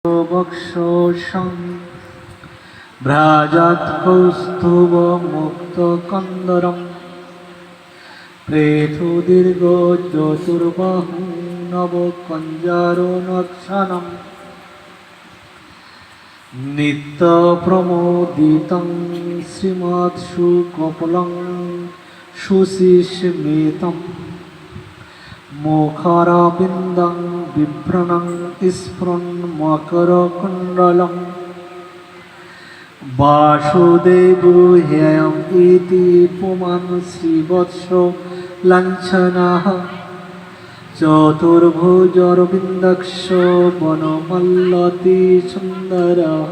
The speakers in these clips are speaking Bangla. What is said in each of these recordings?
বক্ষোষং ভ্রাজাৎ কৌস্তুভমুক্তকন্দরম প্রেথো দীর্ঘ চতুর্বাহু নবকঞ্জারোনক্ষণম নিত্যপ্রমোদিতং শ্রীমৎসুকপলং সুশিষ্মিতম মুখারবিন্দং বিভ্রণং স্ফুরন্মকরকুণ্ডলং বাসুদেবো-হ্যয়ং ইতি পুমাन् শ্রীবৎস লাঞ্ছনাঃ চতুর্ভুজরবিন্দক্ষ বনমল্লতি সুন্দরঃ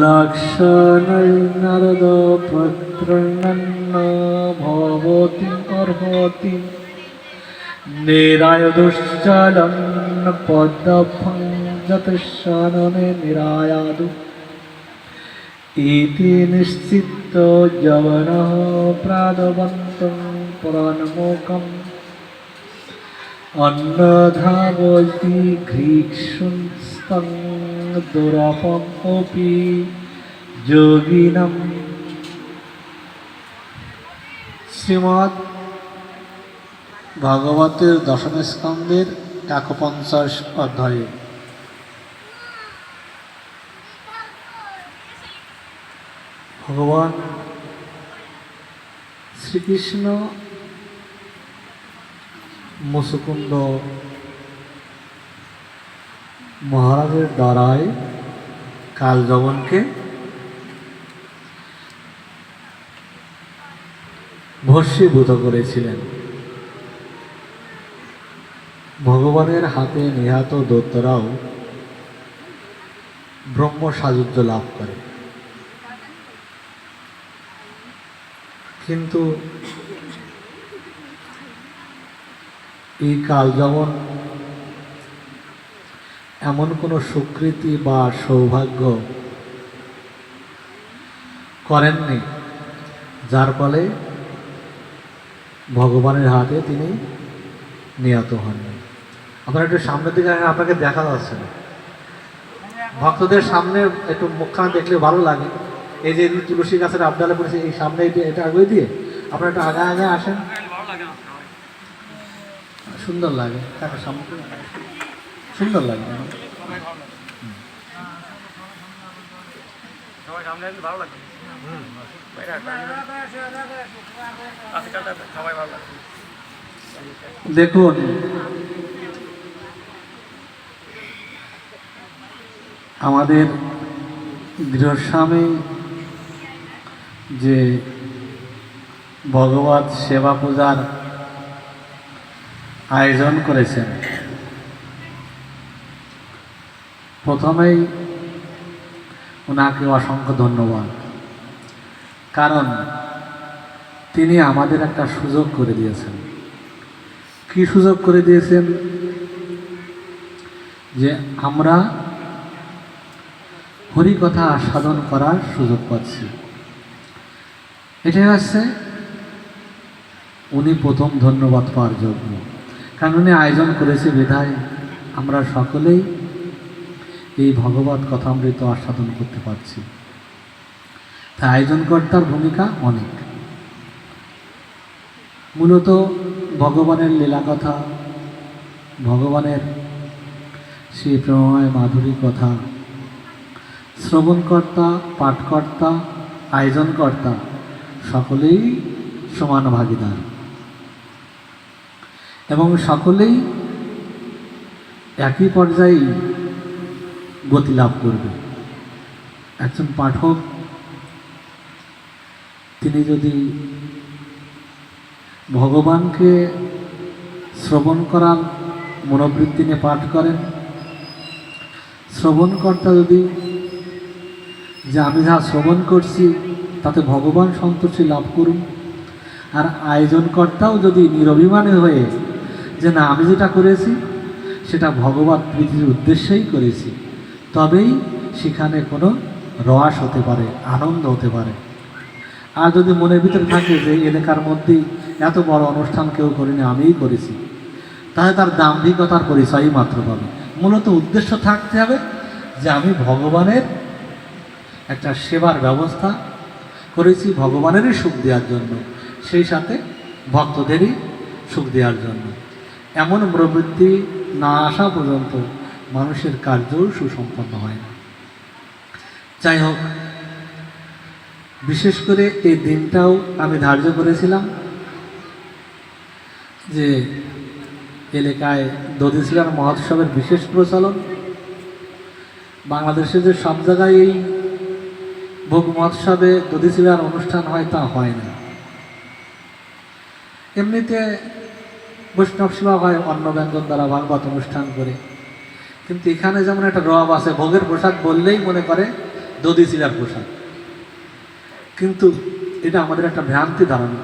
লক্ষ্মণর্নারদ প্রতৃণন্ন ভবতি অর্হতি নিরায়দুশ্চলন পদ্মফং যতশাননে নিরায়াদু ইতি নিশ্চিত্ত যবনঃ প্রাদবন্तं পুরাণমুখম অন্নধাবতি ঘ্রিক্ষুস্তং দুরপমপি যোগিনম। শ্রীমদ্ ভাগবতের দশম স্কন্ধের ১৫০ অধ্যায়ে ভগবান শ্রীকৃষ্ণ মুচুকুন্দ মহারাজের দ্বারায় কালযবনকে ভস্মীভূত করেছিলেন। ভগবানের হাতে নিহত দৈত্যরাও ব্রহ্ম সাযুজ্য লাভ করে, কিন্তু এই কালযবন এমন কোনো সুকৃতি বা সৌভাগ্য করেননি যার ফলে ভগবানের হাতে তিনি নিহত হননি। আপনারা একটু সামনের দিকে আপনাকে দেখা যাচ্ছে না, ভক্তদের সামনে একটু মুখখানা দেখলে ভালো লাগে। এই যে তুলসী গাছের আবডালে পড়েছে, এই সামনে এটা আগে দিয়ে আপনারা একটু আগে আগে আসেন, সুন্দর লাগে, সামনে সুন্দর লাগে। দেখুন, আমাদের গৃহস্বামী যে ভগবত সেবা পূজার আয়োজন করেছেন, প্রথমেই ওনাকে অসংখ্য ধন্যবাদ। কারণ তিনি আমাদের একটা সুযোগ করে দিয়েছেন। কি সুযোগ করে দিয়েছেন? যে আমরা হরিকথা আস্বাদন করার সুযোগ পাচ্ছি। এটাই হচ্ছে উনি প্রথম ধন্যবাদ পাওয়ার যোগ্য। কারণ উনি আয়োজন করেছে বিধায় আমরা সকলেই এই ভগবত কথামৃত আস্বাদন করতে পারছি। তাই আয়োজনকর্তার ভূমিকা অনেক। মূলত ভগবানের লীলা কথা, ভগবানের সেই প্রেমময় মাধুরী কথা শ্রবণকর্তা, পাঠকর্তা, আয়োজনকর্তা সকলেই সমান ভাগীদার এবং সকলেই একই পর্যায়ে গতি লাভ করবে। একজন পাঠক তিনি যদি ভগবানকে শ্রবণ করার মনোবৃত্তি নিয়ে পাঠ করেন, শ্রবণকর্তা যদি যে আমি যা শ্রবণ করছি তাতে ভগবান সন্তুষ্টি লাভ করুন, আর আয়োজনকর্তাও যদি নিরভিমানী হয়ে যে না আমি যেটা করেছি সেটা ভগবত প্রীতির উদ্দেশ্যেই করেছি, তবেই সেখানে কোনো রস হতে পারে, আনন্দ হতে পারে। আর যদি মনের ভিতরে থাকে যে এলাকার মধ্যেই এত বড় অনুষ্ঠান কেউ করেনি, আমিই করেছি, তাহলে তার দাম্ভিকতার পরিচয়ই মাত্র পাবে, মূলত উদ্দেশ্য থাকতে হবে যে আমি ভগবানের একটা সেবার ব্যবস্থা করেছি ভগবানেরই সুখ দেওয়ার জন্য, সেই সাথে ভক্তদেরই সুখ দেওয়ার জন্য। এমন প্রবৃত্তি না আসা পর্যন্ত মানুষের কার্যও সুসম্পন্ন হয় না। যাই হোক, বিশেষ করে এই দিনটাও আমি ধার্য করেছিলাম যে এলাকায় দধিশিলার মহোৎসবের বিশেষ প্রচলন। বাংলাদেশে যে সব জায়গায় এই ভোগ মহোৎসবে দধিশিলার অনুষ্ঠান হয় তা হয় না। এমনিতে বৈষ্ণব সেবা হয় অন্ন ব্যঞ্জন দ্বারা ভাগবত অনুষ্ঠান করে, কিন্তু এখানে যেমন একটা রব আছে, ভোগের প্রসাদ বললেই মনে করে দধিশিলার প্রসাদ, কিন্তু এটা আমাদের একটা ভ্রান্তি ধারণা।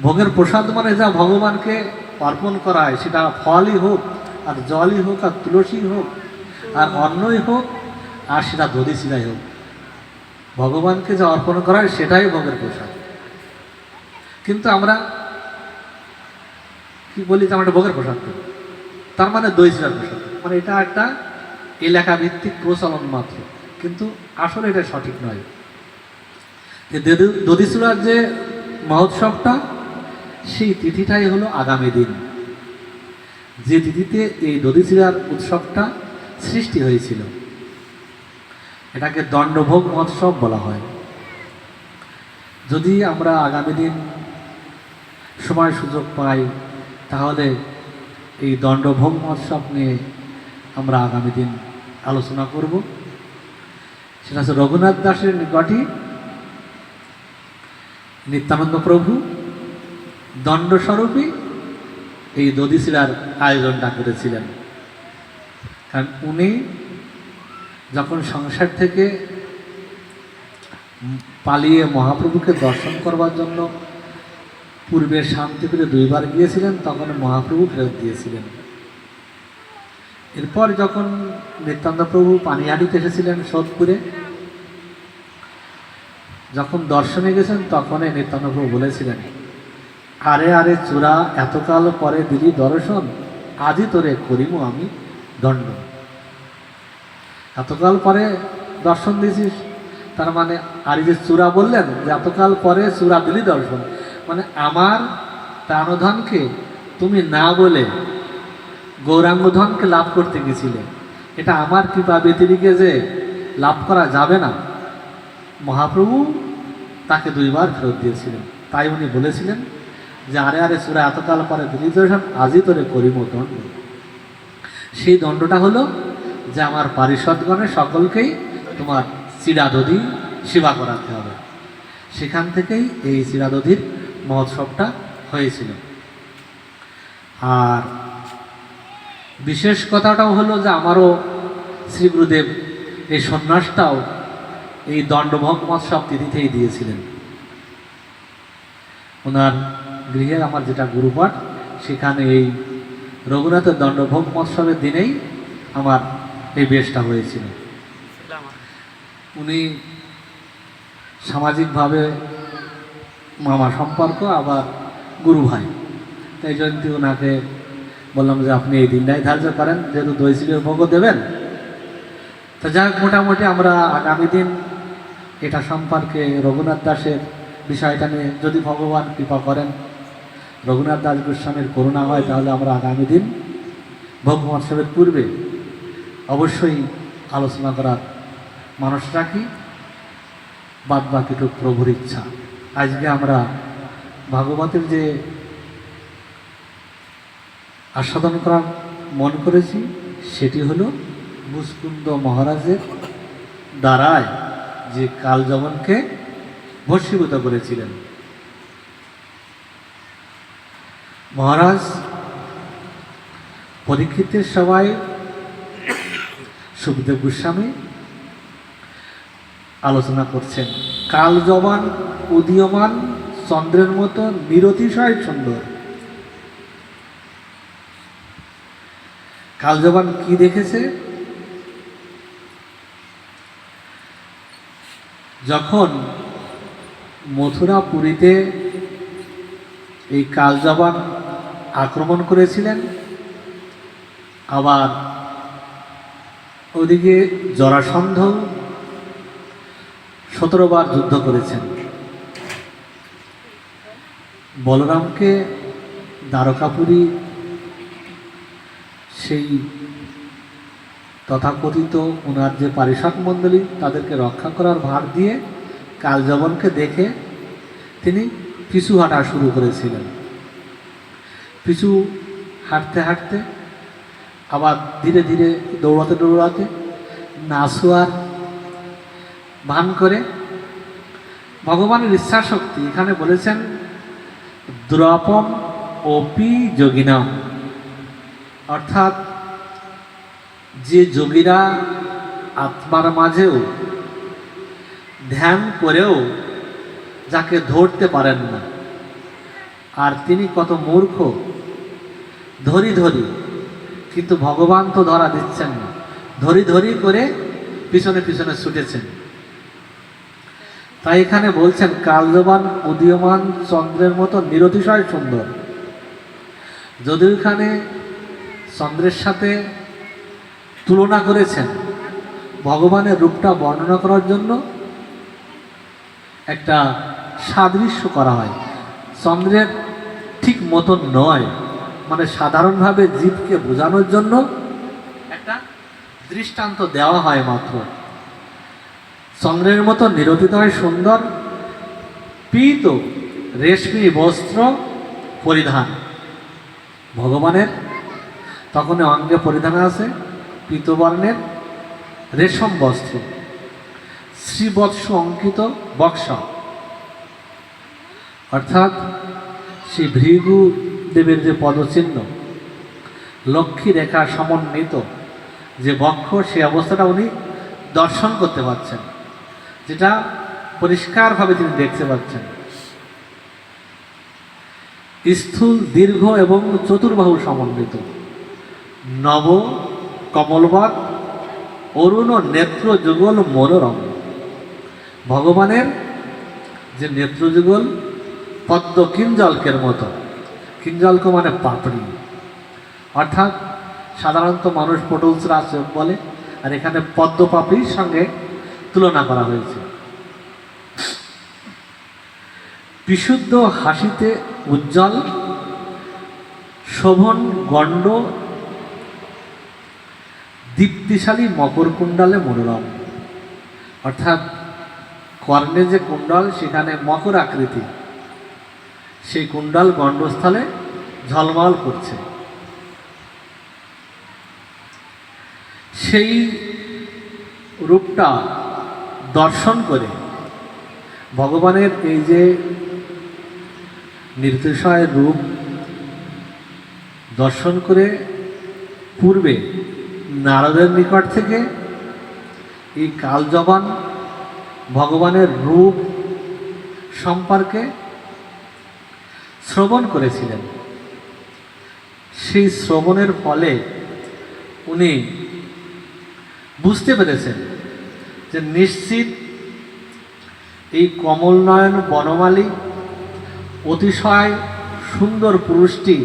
ভোগের প্রসাদ মানে যা ভগবানকে অর্পণ করা হয়, সেটা ফলই হোক আর জলই হোক আর তুলসী হোক আর অন্নই হোক আর সেটা দধিশিলাই হোক, ভগবানকে যা অর্পণ করা হয় সেটাই ভোগের প্রসাদ। কিন্তু আমরা কি বলি যে আমরা ভোগের প্রসাদ করি, তার মানে দধিশিলার প্রসাদ, মানে এটা একটা এলাকা ভিত্তিক প্রচলন মাত্র, কিন্তু আসলে এটা সঠিক নয়। দধিশিলার যে মহোৎসবটা, সেই তিথিটাই হলো আগামী দিন, যে তিথিতে এই দধিশিলার উৎসবটা সৃষ্টি হয়েছিল। এটাকে দণ্ডভোগ মহোৎসব বলা হয়। যদি আমরা আগামী দিন সময় সুযোগ পাই, তাহলে এই দণ্ডভোগ মহোৎসব নিয়ে আমরা আগামী দিন আলোচনা করব। সেটা হচ্ছে রঘুনাথ দাসের নিকটই নিত্যানন্দ প্রভু দণ্ডস্বরূপই এই দধিশিলার আয়োজনটা করেছিলেন। কারণ উনি যখন সংসার থেকে পালিয়ে মহাপ্রভুকে দর্শন করবার জন্য পূর্বের শান্তিপুরে 2 বার গিয়েছিলেন, তখন মহাপ্রভু ফেরত দিয়েছিলেন। এরপর যখন নিত্যানন্দ প্রভু পানিহাটিতে এসেছিলেন সোদপুরে, যখন দর্শনে গেছেন তখনই নিত্যানন্দ প্রভু বলেছিলেন, আরে আরে চূড়া, এতকাল পরে দিলি দর্শন, আজই তোরে করিব আমি দণ্ড। এতকাল পরে দর্শন দিয়েছিস, তার মানে আর যে চূড়া বললেন যে এতকাল পরে চূড়া দিলি দর্শন, মানে আমার প্রাণধনকে তুমি না বলে গৌরাঙ্গধনকে লাভ করতে গেছিলে, এটা আমার কৃপা ব্যতিরিকে যে লাভ করা যাবে না। মহাপ্রভু তাকে 2 বার ফেরত দিয়েছিলেন, তাই উনি বলেছিলেন যে আরে আরে চূড়া, এতকাল পরে দিলি দর্শন, আজই তোরে করিব দণ্ড। সেই দণ্ডটা হলো যে আমার পারিষদগণের সকলকেই তোমার চিরাদধি সেবা করাতে হবে। সেখান থেকেই এই চিরাদধির মহোৎসবটা হয়েছিল। আর বিশেষ কথাটাও হলো যে আমারও শ্রী গুরুদেব এই সন্ন্যাসটাও এই দণ্ডভোগ মহোৎসব তিথিতেই দিয়েছিলেন। ওনার গৃহে আমার যেটা গুরুপাঠ, সেখানে এই রঘুনাথের দণ্ডভোগ মহোৎসবের দিনেই আমার এই বেশটা হয়েছিল। উনি সামাজিকভাবে মামা সম্পর্ক, আবার গুরু ভাই, তাই জন্য ওনাকে বললাম যে আপনি এই দিনটাই ধার্য করেন, যেহেতু দধিশিলার ভোগও দেবেন। তো যাই হোক, মোটামুটি আমরা আগামী দিন এটা সম্পর্কে রঘুনাথ দাসের বিষয়টা নিয়ে, যদি ভগবান কৃপা করেন, রঘুনাথ দাস গোস্বামীর করুণা হয়, তাহলে আমরা আগামী দিন ভোগ মহোৎসবের পূর্বে অবশ্যই আলোচনা করার মানুষ রাখি। বাদ বাকিটুক প্রভুর ইচ্ছা। আজকে আমরা ভাগবতের যে আস্বাদন করার মন করেছি, সেটি হলো মুচকুন্দ মহারাজের দ্বারায় যে কালযবনকে ভস্মীভূত করেছিলেন। মহারাজ পরীক্ষিতের সভায় সুখদেব গোস্বামী আলোচনা করছেন, কালযবন উদীয়মান চন্দ্রের মতো নিরতিশয় সুন্দর। কালযবন কি দেখেছে? যখন মথুরাপুরীতে এই কালযবন আক্রমণ করেছিলেন, আবার ওদিকে জরাসন্ধ 17 বার যুদ্ধ করেছেন। বলরামকে দ্বারকাপুরী সেই তথাকথিত ওনার যে পারিষদ মণ্ডলী তাদেরকে রক্ষা করার ভার দিয়ে কালযবনকে দেখে তিনি পিছু হাঁটা শুরু করেছিলেন। পিছু হাঁটতে হাঁটতে আবার ধীরে ধীরে দৌড়াতে দৌড়াতে নাসুয়ার ভান করে ভগবানের ইচ্ছা শক্তি এখানে বলেছেন দ্রপম অপি যোগিনাম, অর্থাৎ যে যোগীরা আত্মার মাঝেও ধ্যান করেও যাকে ধরতে পারেন না, আর তিনি কত মূর্খ, ধরি ধরি, কিন্তু ভগবান তো ধরা দিচ্ছেন না, ধরি ধরি করে পিছনে পিছনে ছুটেছেন। তাই এখানে বলছেন কালযবান উদীয়মান চন্দ্রের মতো নিরতিশয় সুন্দর। যদিও এখানে চন্দ্রের সাথে তুলনা করেছেন, ভগবানের রূপটা বর্ণনা করার জন্য একটা সাদৃশ্য করা হয়, চন্দ্রের ঠিক মতন নয়, মানে সাধারণভাবে জীবকে বোঝানোর জন্য একটা দৃষ্টান্ত দেওয়া হয় মাত্র। চন্দ্রের মতো নিরতিশয় সুন্দর পীত রেশমি বস্ত্র পরিধান, ভগবানের তখন অঙ্গে পরিধান আছে পীতবর্ণের রেশম বস্ত্র, শ্রীবৎস অঙ্কিত বক্ষ, অর্থাৎ শ্রী ভৃগু দেবের যে পদচিহ্ন, লক্ষ্মী রেখা সমন্বিত যে বক্ষ, সে অবস্থাটা উনি দর্শন করতে পারছেন, যেটা পরিষ্কারভাবে তিনি দেখতে পাচ্ছেন। স্থূল দীর্ঘ এবং চতুর্বাহু সমন্বিত, নব কমলবৎ অরুণ নেত্র যুগল মনোরম, ভগবানের যে নেত্র যুগল পদ্ম কিঞ্জলকের মতো, কিঞ্জলক মানে পাপড়ি, অর্থাৎ সাধারণত মানুষ পটলচরা চোখ বলে, আর এখানে পদ্ম পাপড়ির সঙ্গে তুলনা করা হয়েছে। বিশুদ্ধ হাসিতে উজ্জ্বল শোভন গণ্ড দীপ্তিশালী মকর কুণ্ডলে মনোরম, অর্থাৎ কর্ণে যে কুণ্ডল সেখানে মকর আকৃতি, সেই কুণ্ডল গণ্ডস্থলে ঝলমল করছে। সেই রূপটা দর্শন করে ভগবানের এই যে নির্দেশয় রূপ দর্শন করে পূর্বে নারদের নিকট থেকে এই কালযবান ভগবানের রূপ সম্পর্কে শ্রবণ করেছিলেন। সেই শ্রবণের ফলে উনি বুঝতে পেরেছেন যে নিশ্চিত এই কমলনয়ন বনমালী অতিশয় সুন্দর পুরুষটি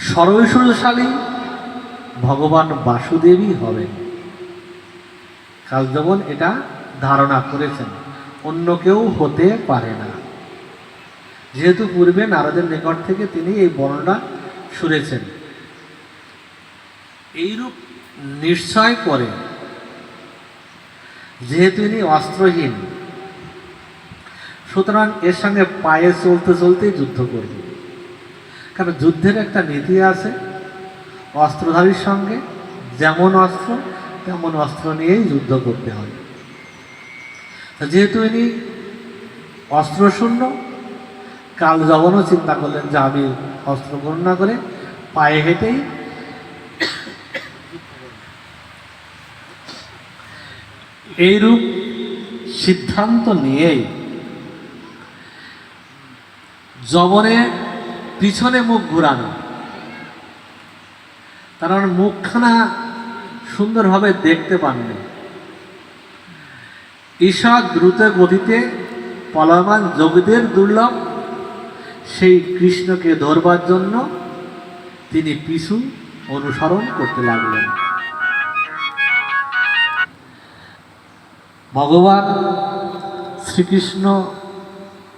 সরৈশ্বরশালী ভগবান বাসুদেবই হবেন। কালযবন এটা ধারণা করেছেন, অন্য কেউ হতে পারে না, যেহেতু পূর্বে নারদের নিকট থেকে তিনি এই বর্ণনা শুনেছেন। এইরূপ নিশ্চয় করে যেহেতু ইনি অস্ত্রহীন, সুতরাং এর সঙ্গে পায়ে চলতে চলতেই যুদ্ধ করবে, কারণ যুদ্ধের একটা নীতি আছে, অস্ত্রধারীর সঙ্গে যেমন অস্ত্র তেমন অস্ত্র নিয়েই যুদ্ধ করতে হয়। যেহেতু ইনি অস্ত্রশূন্য, কালযবনও চিন্তা করলেন যে আমি অস্ত্র গ্রহণ না করে পায়ে হেঁটেই এইরূপ সিদ্ধান্ত নিয়েই যবনে পিছনে মুখ ঘুরানো, তার মুখখানা সুন্দরভাবে দেখতে পাননি। ঈষৎ দ্রুত গতিতে পলায়মান যোগীদের দুর্লভ সেই কৃষ্ণকে ধরবার জন্য তিনি পিছু অনুসরণ করতে লাগলেন। ভগবান শ্রীকৃষ্ণ